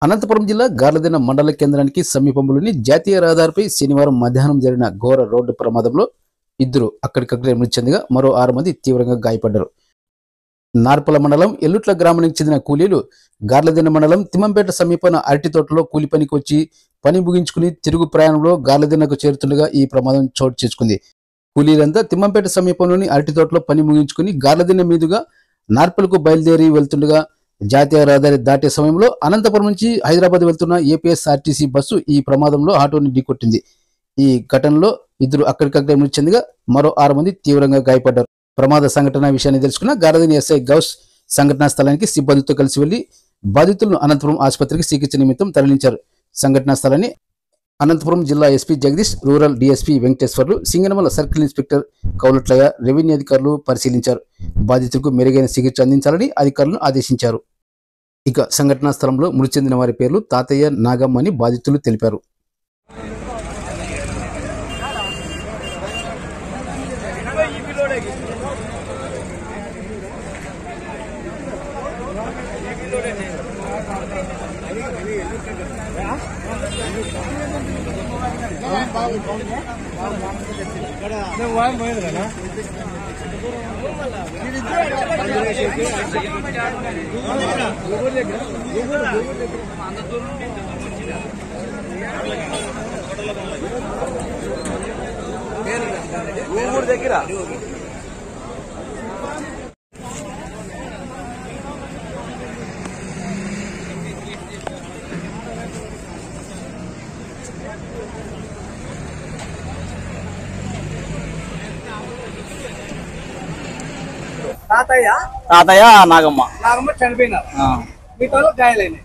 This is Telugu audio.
అనంతపురం జిల్లా గార్లదిన్న మండల కేంద్రానికి సమీపంలోని జాతీయ రహదారిపై శనివారం మధ్యాహ్నం జరిగిన ఘోర రోడ్డు ప్రమాదంలో ఇద్దరు అక్కడికక్కడే మృతి చెందగా మరో 6 మంది తీవ్రంగా గాయపడ్డారు. నార్పల మండలం ఎల్లుట్ల గ్రామానికి చెందిన కూలీలు గార్లదిన్న మండలం తిమ్మంపేట సమీపన అరటి తోటలో కూలి పనికి వచ్చి పని ముగించుకుని తిరుగు ప్రయాణంలో గార్లదిన్నకు చేరుతుండగా ఈ ప్రమాదం చోటు చేసుకుంది. కూలీలంతా తిమ్మంపేట సమీపంలోని అరటి తోటలో పని ముగించుకుని గార్లదిన్న మీదుగా నార్పలకు బయలుదేరి వెళ్తుండగా జాతీయ రహదారి దాటే సమయంలో అనంతపురం నుంచి హైదరాబాద్ వెళ్తున్న ఏపీఎస్ఆర్టీసీ బస్సు ఈ ప్రమాదంలో ఆటోని ఢీకొట్టింది. ఈ ఘటనలో ఇద్దరు అక్కడికక్కడే మృతి చెందగా మరో 6 మంది తీవ్రంగా గాయపడ్డారు. ప్రమాద సంఘటన విషయాన్ని తెలుసుకున్న గార్లదిన్న ఎస్ఐ గౌస్ సంఘటనా స్థలానికి సిబ్బందితో కలిసి వెళ్లి బాధితులను అనంతపురం ఆసుపత్రికి చికిత్స నిమిత్తం తరలించారు. సంఘటనా స్థలాన్ని అనంతపురం జిల్లా SP Jagadish, rural DSP Venkateswarlu, Singanamala circle inspector Kaulatlayya, revenue అధికారులు పరిశీలించారు. బాధితులకు మెరుగైన చికిత్స అందించాలని అధికారులను ఆదేశించారు. ఇక సంఘటనా స్థలంలో మృతి చెందిన వారి పేర్లు తాతయ్య, నాగమ్మ అని బాధితులు తెలిపారు. దగ్గర తాతయ్య తాతయ్య నాగమ్మ నాగమ్మ చనిపోయినారు. మీతో గాయాలైనాయి.